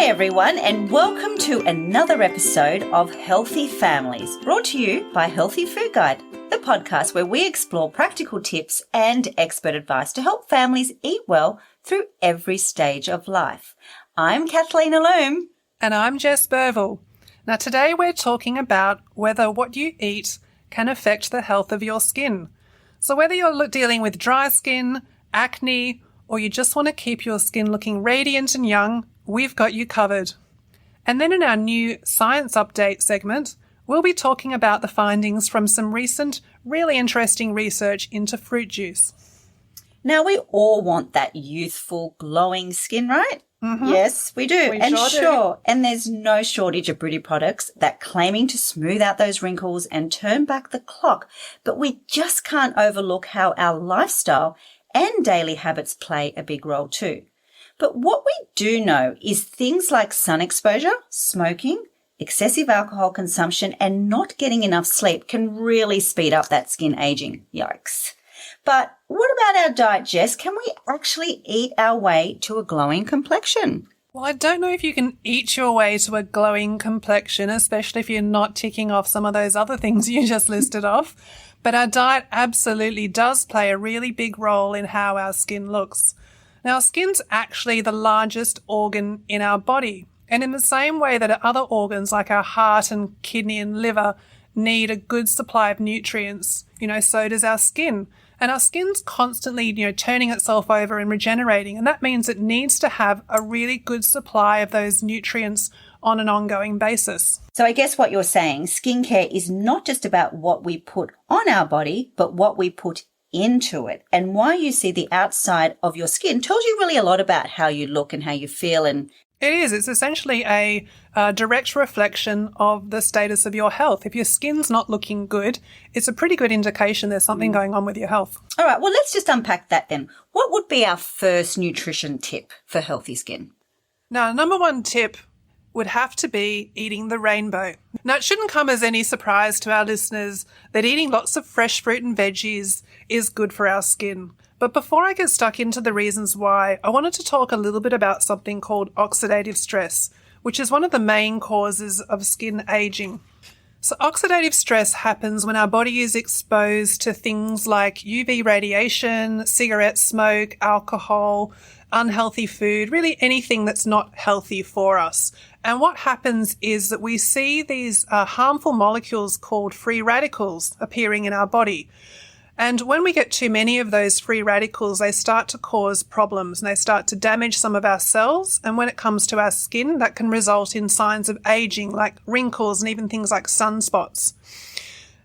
Hi everyone, and welcome to another episode of Healthy Families, brought to you by Healthy Food Guide, the podcast where we explore practical tips and expert advice to help families eat well through every stage of life. I'm Kathleen Alleaume. And I'm Jess Burvill. Now today we're talking about whether what you eat can affect the health of your skin. So whether you're dealing with dry skin, acne, or you just want to keep your skin looking radiant and young, we've got you covered. And then in our new Science Update segment, we'll be talking about the findings from some recent, really interesting research into fruit juice. Now, we all want that youthful, glowing skin, right? Mm-hmm. Yes, we do. And there's no shortage of beauty products that claiming to smooth out those wrinkles and turn back the clock. But we just can't overlook how our lifestyle and daily habits play a big role too. But what we do know is things like sun exposure, smoking, excessive alcohol consumption, and not getting enough sleep can really speed up that skin aging. Yikes. But what about our diet, Jess? Can we actually eat our way to a glowing complexion? Well, I don't know if you can eat your way to a glowing complexion, especially if you're not ticking off some of those other things you just listed off. But our diet absolutely does play a really big role in how our skin looks. Now, skin's actually the largest organ in our body. And in the same way that other organs like our heart and kidney and liver need a good supply of nutrients, so does our skin. And our skin's constantly, turning itself over and regenerating. And that means it needs to have a really good supply of those nutrients on an ongoing basis. So I guess what you're saying, skincare is not just about what we put on our body, but what we put into it. And why you see the outside of your skin tells you really a lot about how you look and how you feel. And it is. It's essentially a direct reflection of the status of your health. If your skin's not looking good, it's a pretty good indication there's something going on with your health. All right. Well, let's just unpack that then. What would be our first nutrition tip for healthy skin? Now, number one tip would have to be eating the rainbow. Now, it shouldn't come as any surprise to our listeners that eating lots of fresh fruit and veggies is good for our skin. But before I get stuck into the reasons why, I wanted to talk a little bit about something called oxidative stress, which is one of the main causes of skin aging. So oxidative stress happens when our body is exposed to things like UV radiation, cigarette smoke, alcohol, unhealthy food, really anything that's not healthy for us. And what happens is that we see these harmful molecules called free radicals appearing in our body. And when we get too many of those free radicals, they start to cause problems and they start to damage some of our cells. And when it comes to our skin, that can result in signs of aging like wrinkles and even things like sunspots.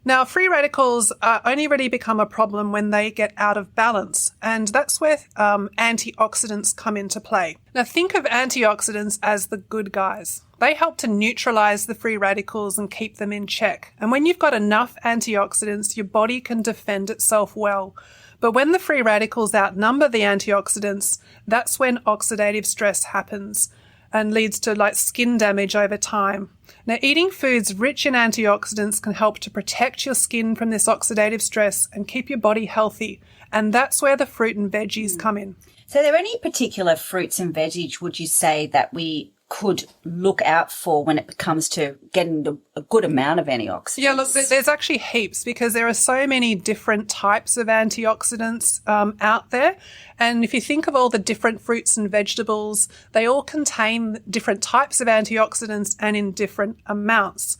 Now, free radicals only really become a problem when they get out of balance, and that's where antioxidants come into play. Now, think of antioxidants as the good guys. They help to neutralize the free radicals and keep them in check. And when you've got enough antioxidants, your body can defend itself well. But when the free radicals outnumber the antioxidants, that's when oxidative stress happens and leads to skin damage over time. Now, eating foods rich in antioxidants can help to protect your skin from this oxidative stress and keep your body healthy. And that's where the fruit and veggies come in. So are there any particular fruits and veggies, would you say, that we could look out for when it comes to getting a good amount of antioxidants? Yeah, look, there's actually heaps because there are so many different types of antioxidants out there. And if you think of all the different fruits and vegetables, they all contain different types of antioxidants and in different amounts.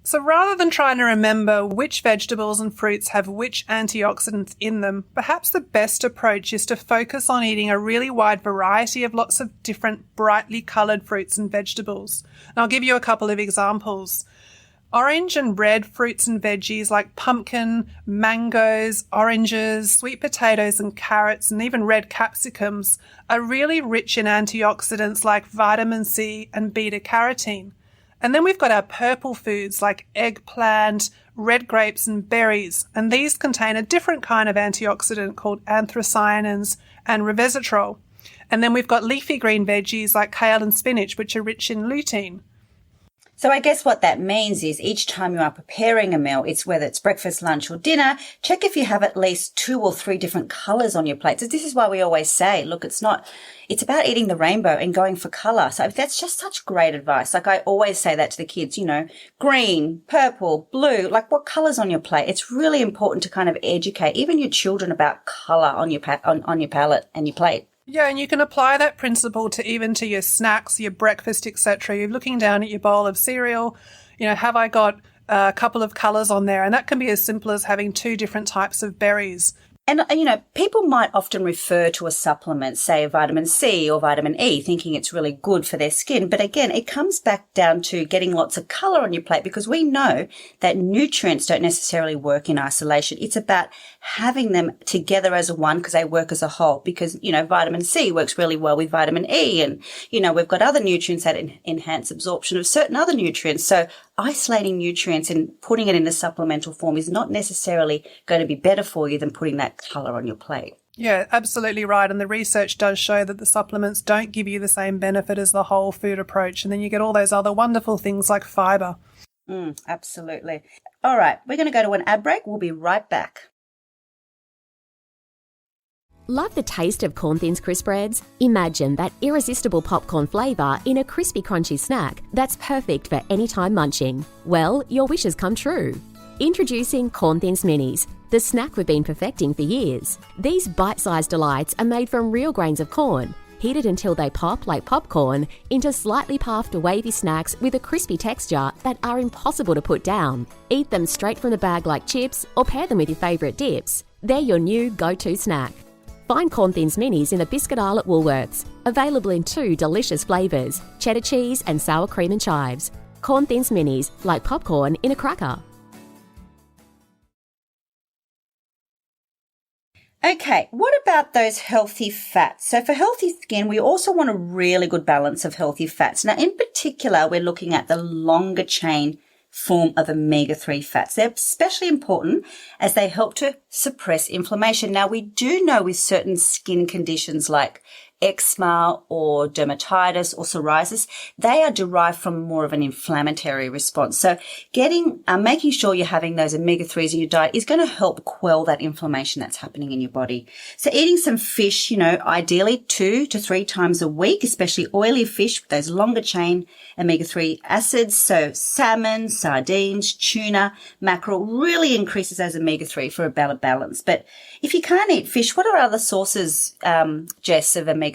So rather than trying to remember which vegetables and fruits have which antioxidants in them, perhaps the best approach is to focus on eating a really wide variety of lots of different brightly coloured fruits and vegetables. And I'll give you a couple of examples. Orange and red fruits and veggies like pumpkin, mangoes, oranges, sweet potatoes and carrots, and even red capsicums are really rich in antioxidants like vitamin C and beta-carotene. And then we've got our purple foods like eggplant, red grapes and berries. And these contain a different kind of antioxidant called anthocyanins and resveratrol. And then we've got leafy green veggies like kale and spinach, which are rich in lutein. So I guess what that means is each time you are preparing a meal, it's whether it's breakfast, lunch or dinner, check if you have at least 2 or 3 different colours on your plate. So this is why we always say, look, it's about eating the rainbow and going for colour. So that's just such great advice. Like I always say that to the kids, green, purple, blue, like what colour's on your plate? It's really important to kind of educate even your children about colour on your palette and your plate. Yeah, and you can apply that principle to your snacks, your breakfast, etc. You're looking down at your bowl of cereal, have I got a couple of colours on there? And that can be as simple as having 2 different types of berries. And, people might often refer to a supplement, say vitamin C or vitamin E, thinking it's really good for their skin. But again, it comes back down to getting lots of colour on your plate because we know that nutrients don't necessarily work in isolation. It's about having them together as one because they work as a whole because, vitamin C works really well with vitamin E and, we've got other nutrients that enhance absorption of certain other nutrients. So isolating nutrients and putting it in a supplemental form is not necessarily going to be better for you than putting that colour on your plate. Yeah, absolutely right. And the research does show that the supplements don't give you the same benefit as the whole food approach. And then you get all those other wonderful things like fibre. Absolutely. All right, we're going to go to an ad break. We'll be right back. Love the taste of Corn Thins crisp breads? Imagine that irresistible popcorn flavour in a crispy crunchy snack that's perfect for anytime munching. Well, your wish has come true. Introducing Corn Thins Minis, the snack we've been perfecting for years. These bite-sized delights are made from real grains of corn, heated until they pop like popcorn into slightly puffed wavy snacks with a crispy texture that are impossible to put down. Eat them straight from the bag like chips or pair them with your favourite dips. They're your new go-to snack. Find Corn Thins Minis in the biscuit aisle at Woolworths. Available in 2 delicious flavours, cheddar cheese and sour cream and chives. Corn Thins Minis, like popcorn in a cracker. Okay, what about those healthy fats? So for healthy skin, we also want a really good balance of healthy fats. Now, in particular, we're looking at the longer chain form of omega-3 fats. They're especially important as they help to suppress inflammation. Now, we do know with certain skin conditions like eczema or dermatitis or psoriasis, they are derived from more of an inflammatory response. So making sure you're having those omega-3s in your diet is going to help quell that inflammation that's happening in your body. So eating some fish, ideally 2 to 3 times a week, especially oily fish with those longer chain omega-3 acids. So salmon, sardines, tuna, mackerel really increases those omega-3 for a better balance. But if you can't eat fish, what are other sources, Jess, of omega-3?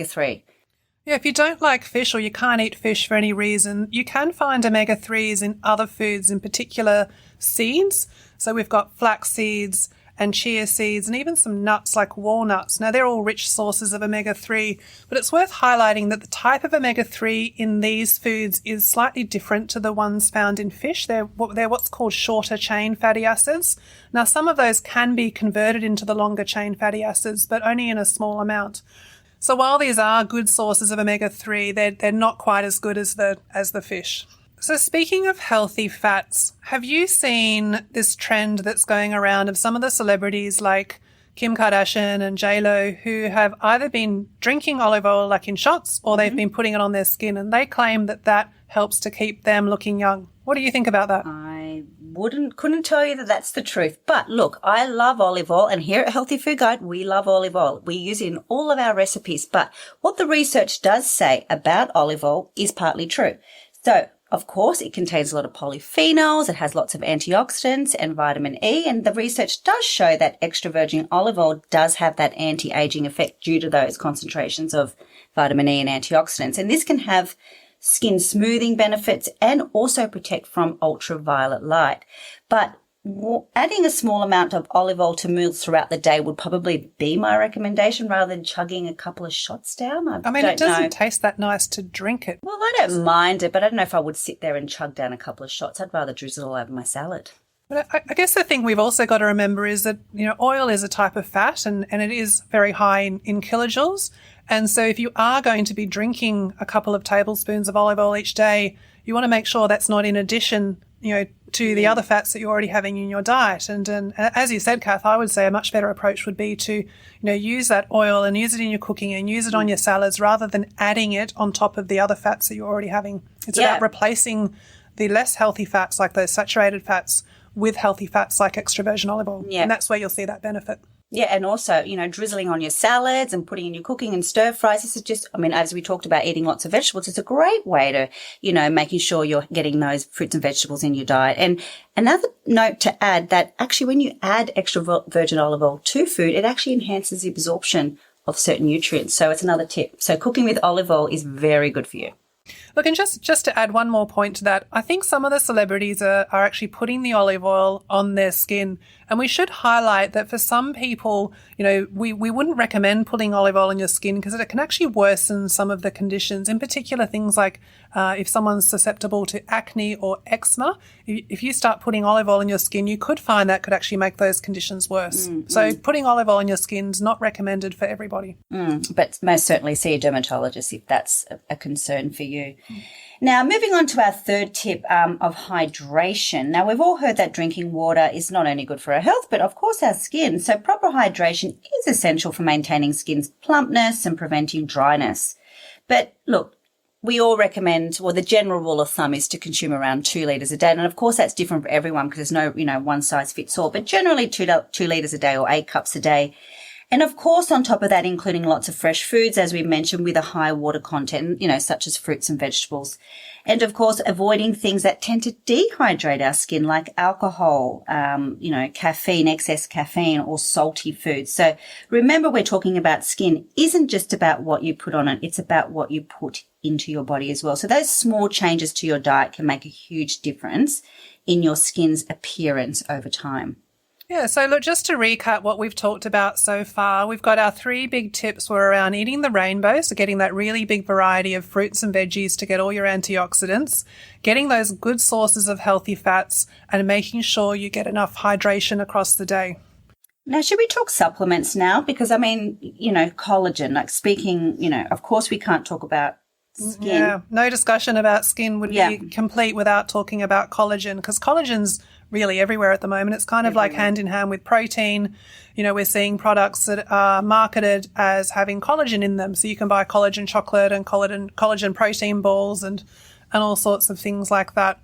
Yeah, if you don't like fish or you can't eat fish for any reason, you can find omega-3s in other foods, in particular seeds. So we've got flax seeds and chia seeds and even some nuts like walnuts. Now, they're all rich sources of omega-3, but it's worth highlighting that the type of omega-3 in these foods is slightly different to the ones found in fish. They're what's called shorter chain fatty acids. Now, some of those can be converted into the longer chain fatty acids, but only in a small amount. So while these are good sources of omega-3, they're not quite as good as the fish. So speaking of healthy fats, have you seen this trend that's going around of some of the celebrities like Kim Kardashian and J-Lo who have either been drinking olive oil like in shots or they've been putting it on their skin, and they claim that helps to keep them looking young? What do you think about that? I couldn't tell you that that's the truth. But look, I love olive oil, and here at Healthy Food Guide, we love olive oil. We use it in all of our recipes. But what the research does say about olive oil is partly true. So, of course, it contains a lot of polyphenols, it has lots of antioxidants and vitamin E, and the research does show that extra virgin olive oil does have that anti-aging effect due to those concentrations of vitamin E and antioxidants. And this can have skin smoothing benefits and also protect from ultraviolet light. But adding a small amount of olive oil to meals throughout the day would probably be my recommendation rather than chugging a couple of shots down. I mean, it doesn't taste that nice to drink it. Well, I don't mind it, but I don't know if I would sit there and chug down a couple of shots. I'd rather drizzle all over my salad. But I guess the thing we've also got to remember is that, oil is a type of fat and it is very high in kilojoules. And so if you are going to be drinking a couple of tablespoons of olive oil each day, you want to make sure that's not in addition, to the other fats that you're already having in your diet. And as you said, Kath, I would say a much better approach would be to, use that oil and use it in your cooking and use it on your salads rather than adding it on top of the other fats that you're already having. It's about replacing the less healthy fats, like those saturated fats, with healthy fats like extra virgin olive oil. Yeah. And that's where you'll see that benefit. Yeah, and also, drizzling on your salads and putting in your cooking and stir fries. This is just, as we talked about eating lots of vegetables, it's a great way to, making sure you're getting those fruits and vegetables in your diet. And another note to add that actually when you add extra virgin olive oil to food, it actually enhances the absorption of certain nutrients. So it's another tip. So cooking with olive oil is very good for you. Look, and just to add one more point to that, I think some of the celebrities are actually putting the olive oil on their skin. And we should highlight that for some people, we wouldn't recommend putting olive oil on your skin because it can actually worsen some of the conditions, in particular things like if someone's susceptible to acne or eczema. If you start putting olive oil on your skin, you could find that could actually make those conditions worse. So putting olive oil on your skin is not recommended for everybody. But most certainly see a dermatologist if that's a concern for you. Now, moving on to our third tip of hydration. Now, we've all heard that drinking water is not only good for our health, but of course our skin. So proper hydration is essential for maintaining skin's plumpness and preventing dryness. But look, we all recommend, the general rule of thumb is to consume around 2 litres a day. And of course, that's different for everyone because there's no, one size fits all, but generally 2 litres a day or 8 cups a day. And of course, on top of that, including lots of fresh foods, as we mentioned, with a high water content, such as fruits and vegetables. And of course, avoiding things that tend to dehydrate our skin, like alcohol, caffeine, excess caffeine, or salty foods. So remember, we're talking about skin isn't just about what you put on it. It's about what you put into your body as well. So those small changes to your diet can make a huge difference in your skin's appearance over time. Yeah, so look, just to recap what we've talked about so far, we've got our 3 big tips were around eating the rainbow, so getting that really big variety of fruits and veggies to get all your antioxidants, getting those good sources of healthy fats, and making sure you get enough hydration across the day. Now, should we talk supplements now? Because, collagen, like speaking, of course we can't talk about skin. Yeah, no discussion about skin would be complete without talking about collagen, because collagen's really everywhere at the moment. It's kind of like hand in hand with protein. We're seeing products that are marketed as having collagen in them. So you can buy collagen chocolate and collagen protein balls and all sorts of things like that.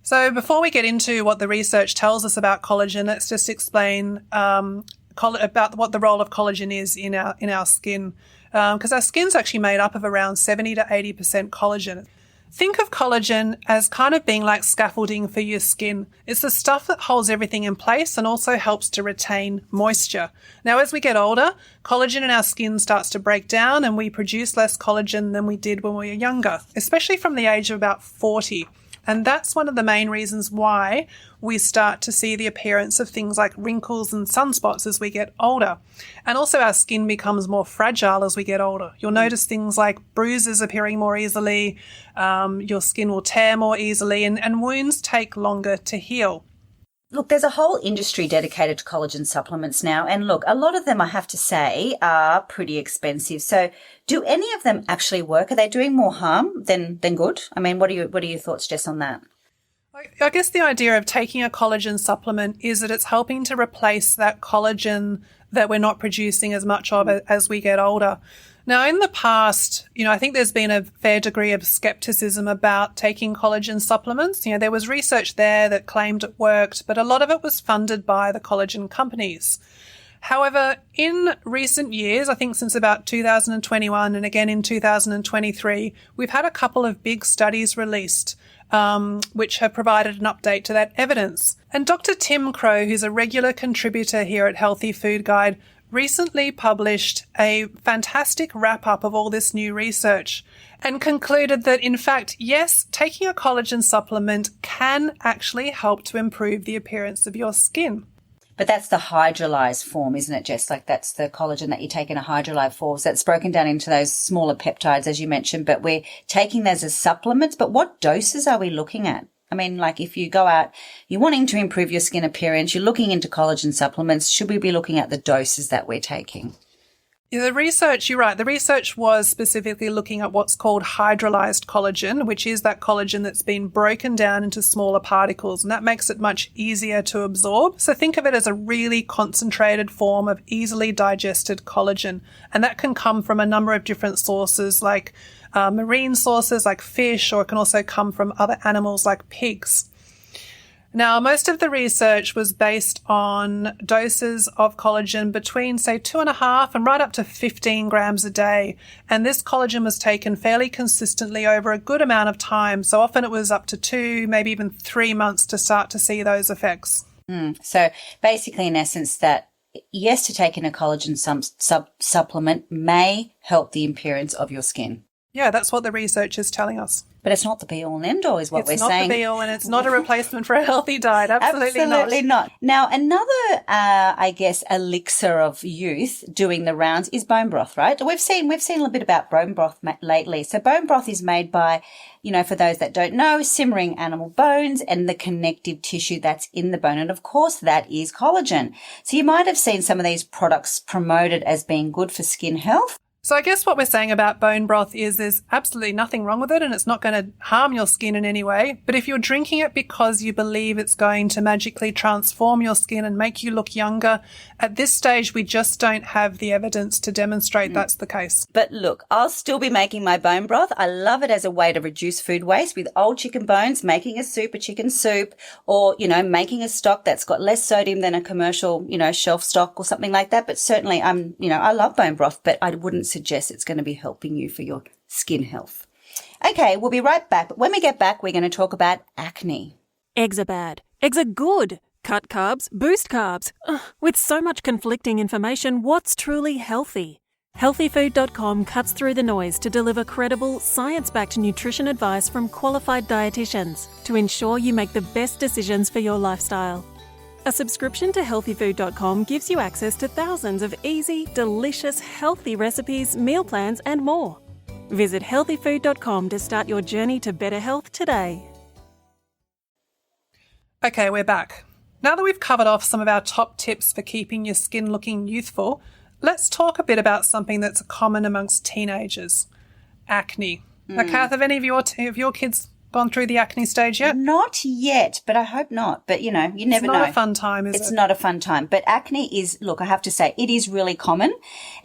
So before we get into what the research tells us about collagen, let's just explain about what the role of collagen is in our skin. Because our skin's actually made up of around 70 to 80% collagen. Think of collagen as kind of being like scaffolding for your skin. It's the stuff that holds everything in place and also helps to retain moisture. Now, as we get older, collagen in our skin starts to break down and we produce less collagen than we did when we were younger, especially from the age of about 40. And that's one of the main reasons why we start to see the appearance of things like wrinkles and sunspots as we get older. And also our skin becomes more fragile as we get older. You'll notice things like bruises appearing more easily, your skin will tear more easily, and wounds take longer to heal. Look, there's a whole industry dedicated to collagen supplements now. And look, a lot of them, I have to say, are pretty expensive. So do any of them actually work? Are they doing more harm than good? What are your thoughts, Jess, on that? I guess the idea of taking a collagen supplement is that it's helping to replace that collagen that we're not producing as much of as we get older. Now, in the past, I think there's been a fair degree of skepticism about taking collagen supplements. There was research there that claimed it worked, but a lot of it was funded by the collagen companies. However, in recent years, I think since about 2021 and again in 2023, we've had a couple of big studies released which have provided an update to that evidence. And Dr. Tim Crow, who's a regular contributor here at Healthy Food Guide, recently published a fantastic wrap-up of all this new research and concluded that, in fact, yes, taking a collagen supplement can actually help to improve the appearance of your skin. But that's the hydrolyzed form, isn't it, Jess? Like that's the collagen that you take in a hydrolyzed form. So that's broken down into those smaller peptides, as you mentioned, but we're taking those as supplements. But what doses are we looking at? If you go out, you're wanting to improve your skin appearance, you're looking into collagen supplements, should we be looking at the doses that we're taking? Yeah, the research, you're right, the research was specifically looking at what's called hydrolyzed collagen, which is that collagen that's been broken down into smaller particles, and that makes it much easier to absorb. So think of it as a really concentrated form of easily digested collagen, and that can come from a number of different sources like marine sources like fish, or it can also come from other animals like pigs. Now, most of the research was based on doses of collagen between, say, 2.5 and right up to 15 grams a day. And this collagen was taken fairly consistently over a good amount of time. So often it was up to 2, maybe even 3 months to start to see those effects. So basically, in essence, that yes, to take in a collagen supplement may help the appearance of your skin. Yeah, that's what the research is telling us. But it's not the be-all and end-all is what we're saying. It's not the be-all, and it's not a replacement for a healthy diet. Absolutely not. Now, another, I guess, elixir of youth doing the rounds is bone broth, right? We've seen a little bit about bone broth lately. So bone broth is made by, for those that don't know, simmering animal bones and the connective tissue that's in the bone. And, of course, that is collagen. So you might have seen some of these products promoted as being good for skin health. So I guess what we're saying about bone broth is there's absolutely nothing wrong with it, and it's not going to harm your skin in any way. But if you're drinking it because you believe it's going to magically transform your skin and make you look younger, at this stage we just don't have the evidence to demonstrate that's the case. But look, I'll still be making my bone broth. I love it as a way to reduce food waste with old chicken bones, making a chicken soup, or, making a stock that's got less sodium than a commercial, shelf stock or something like that. But certainly I love bone broth, but I wouldn't suggest it's going to be helping you for your skin health. Okay, we'll be right back. But when we get back, we're going to talk about acne. Eggs are bad. Eggs are good. Cut carbs, boost carbs. Ugh, with so much conflicting information, what's truly healthy? Healthyfood.com cuts through the noise to deliver credible, science-backed nutrition advice from qualified dietitians to ensure you make the best decisions for your lifestyle. A subscription to healthyfood.com gives you access to thousands of easy, delicious, healthy recipes, meal plans, and more. Visit healthyfood.com to start your journey to better health today. Okay, we're back. Now that we've covered off some of our top tips for keeping your skin looking youthful, let's talk a bit about something that's common amongst teenagers: acne. Now, Kath, have any of your kids gone through the acne stage yet? Not yet, but I hope not. But, you never know. It's not a fun time, is it? It's not a fun time. But acne is, look, I have to say, it is really common.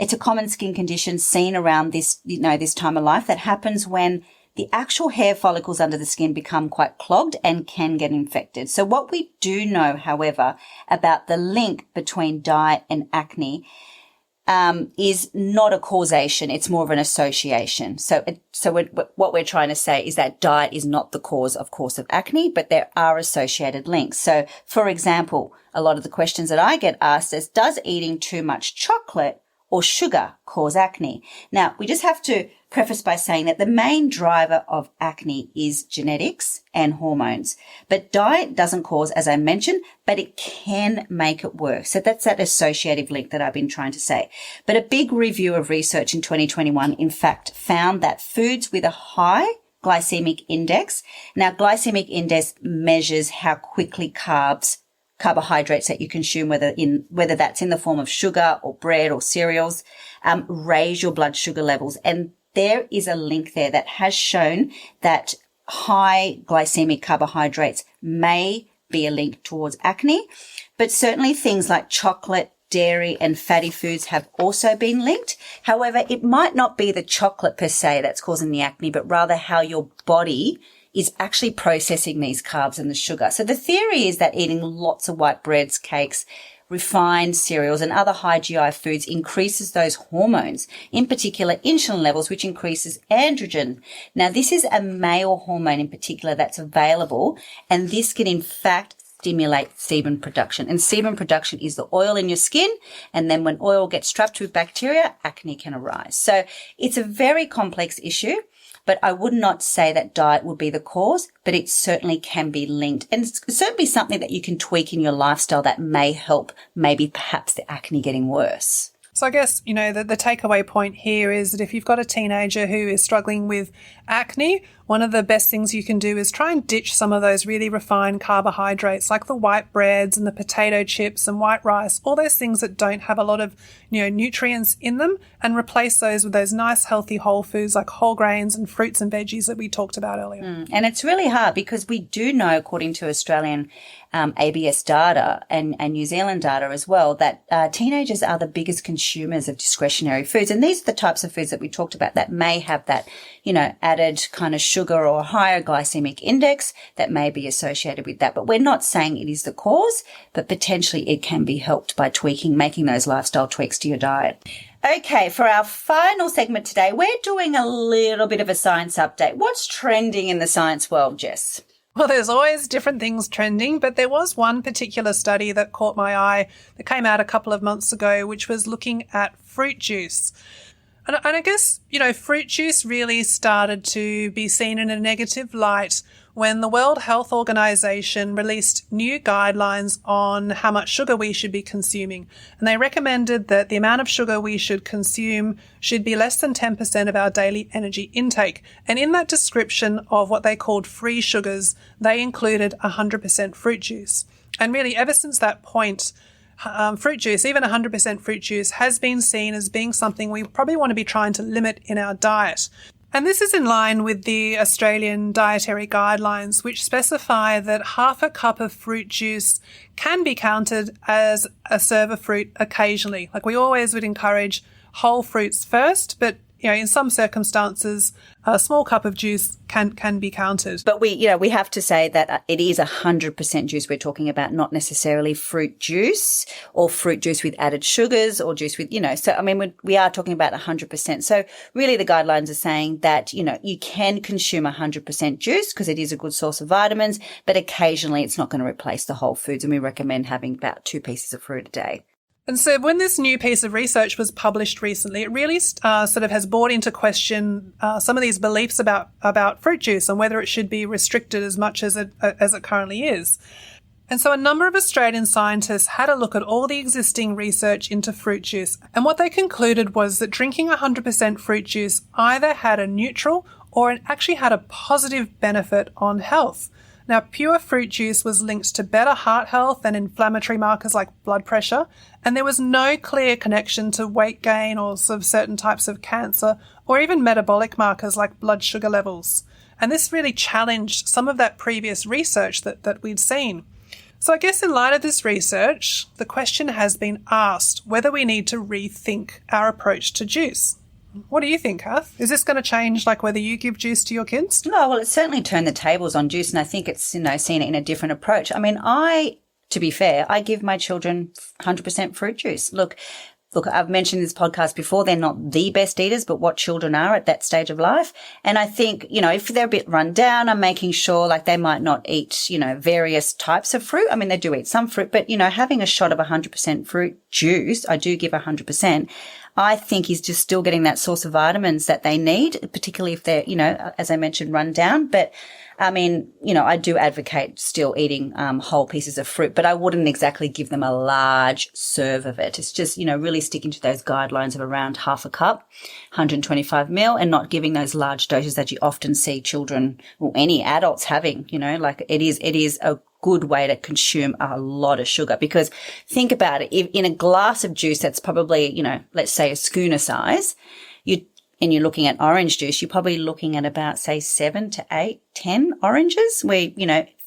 It's a common skin condition seen around this, this time of life that happens when the actual hair follicles under the skin become quite clogged and can get infected. So what we do know, however, about the link between diet and acne is not a causation. It's more of an association. So what we're trying to say is that diet is not the cause, of course, of acne, but there are associated links. So, for example, a lot of the questions that I get asked is, does eating too much chocolate or sugar cause acne? Now, we just have to preface by saying that the main driver of acne is genetics and hormones. But diet doesn't cause, as I mentioned, but it can make it worse. So that's that associative link that I've been trying to say. But a big review of research in 2021, in fact, found that foods with a high glycemic index. Now, glycemic index measures how quickly carbohydrates that you consume, whether that's in the form of sugar or bread or cereals, raise your blood sugar levels. And there is a link there that has shown that high glycemic carbohydrates may be a link towards acne, but certainly things like chocolate, dairy and fatty foods have also been linked. However, it might not be the chocolate per se that's causing the acne, but rather how your body is actually processing these carbs and the sugar. So the theory is that eating lots of white breads, cakes, refined cereals and other high GI foods increases those hormones, in particular insulin levels, which increases androgen. Now, this is a male hormone in particular that's available, and this can in fact stimulate sebum production. And sebum production is the oil in your skin, and then when oil gets trapped with bacteria, acne can arise. So it's a very complex issue. But I would not say that diet would be the cause, but it certainly can be linked. And it's certainly something that you can tweak in your lifestyle that may help maybe perhaps the acne getting worse. So I guess, the takeaway point here is that if you've got a teenager who is struggling with acne, one of the best things you can do is try and ditch some of those really refined carbohydrates like the white breads and the potato chips and white rice, all those things that don't have a lot of nutrients in them, and replace those with those nice healthy whole foods like whole grains and fruits and veggies that we talked about earlier. And it's really hard because we do know, according to Australian ABS data and New Zealand data as well, that teenagers are the biggest consumers of discretionary foods. And these are the types of foods that we talked about that may have that, added kind of sugar or higher glycemic index that may be associated with that. But we're not saying it is the cause, but potentially it can be helped by making those lifestyle tweaks to your diet. Okay, for our final segment today, we're doing a little bit of a science update. What's trending in the science world, Jess? Well, there's always different things trending, but there was one particular study that caught my eye that came out a couple of months ago, which was looking at fruit juice. And I guess, fruit juice really started to be seen in a negative light when the World Health Organization released new guidelines on how much sugar we should be consuming. And they recommended that the amount of sugar we should consume should be less than 10% of our daily energy intake. And in that description of what they called free sugars, they included 100% fruit juice. And really, ever since that point, fruit juice, even 100% fruit juice, has been seen as being something we probably want to be trying to limit in our diet. And this is in line with the Australian dietary guidelines, which specify that half a cup of fruit juice can be counted as a serve of fruit occasionally. Like, we always would encourage whole fruits first, but in some circumstances, a small cup of juice can be counted. But we have to say that it is 100% juice we're talking about, not necessarily fruit juice or fruit juice with added sugars or juice with, so I mean, we are talking about 100%. So really the guidelines are saying that, you can consume 100% juice because it is a good source of vitamins, but occasionally it's not going to replace the whole foods. And we recommend having about 2 pieces of fruit a day. And so when this new piece of research was published recently, it really sort of has brought into question some of these beliefs about fruit juice and whether it should be restricted as much as it currently is. And so a number of Australian scientists had a look at all the existing research into fruit juice, and what they concluded was that drinking 100% fruit juice either had a neutral or it actually had a positive benefit on health. Now, pure fruit juice was linked to better heart health and inflammatory markers like blood pressure, and there was no clear connection to weight gain or sort of certain types of cancer or even metabolic markers like blood sugar levels. And this really challenged some of that previous research that we'd seen. So I guess in light of this research, the question has been asked whether we need to rethink our approach to juice. What do you think, Kath? Is this going to change, like, whether you give juice to your kids? No, well, it's certainly turned the tables on juice, and I think it's, seen it in a different approach. I mean, to be fair, I give my children 100% fruit juice. Look, I've mentioned this podcast before, they're not the best eaters, but what children are at that stage of life. And I think, if they're a bit run down, I'm making sure, like, they might not eat, various types of fruit. I mean, they do eat some fruit, but, having a shot of 100% fruit juice, I do give 100%. I think is just still getting that source of vitamins that they need, particularly if they're, as I mentioned, run down. But I mean, I do advocate still eating whole pieces of fruit, but I wouldn't exactly give them a large serve of it. It's just, really sticking to those guidelines of around half a cup, 125 ml, and not giving those large doses that you often see children or any adults having, like it is a good way to consume a lot of sugar. Because think about it, if in a glass of juice that's probably, let's say a schooner size, and you're looking at orange juice, you're probably looking at about, say, 7 to 8, 10 oranges where,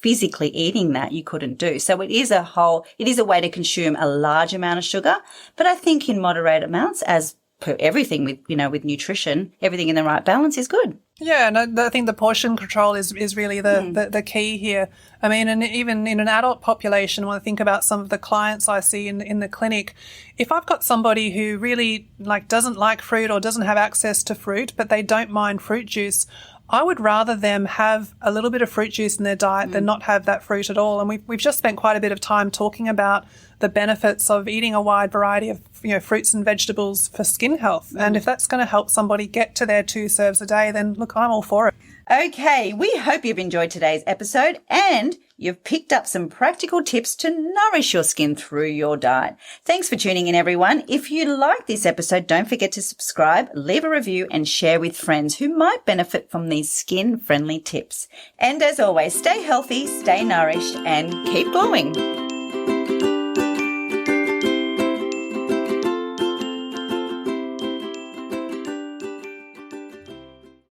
physically eating that you couldn't do. So it is a way to consume a large amount of sugar, but I think in moderate amounts, as per everything with, with nutrition, everything in the right balance is good. Yeah, and I think the portion control is really the key here. I mean, and even in an adult population, when I think about some of the clients I see in the clinic, if I've got somebody who really doesn't like fruit or doesn't have access to fruit, but they don't mind fruit juice, I would rather them have a little bit of fruit juice in their diet than not have that fruit at all. And we've just spent quite a bit of time talking about the benefits of eating a wide variety of fruits and vegetables for skin health. And if that's going to help somebody get to their 2 serves a day, then look, I'm all for it. Okay, we hope you've enjoyed today's episode and you've picked up some practical tips to nourish your skin through your diet. Thanks for tuning in, everyone. If you like this episode, don't forget to subscribe, leave a review, and share with friends who might benefit from these skin-friendly tips. And as always, stay healthy, stay nourished, and keep glowing.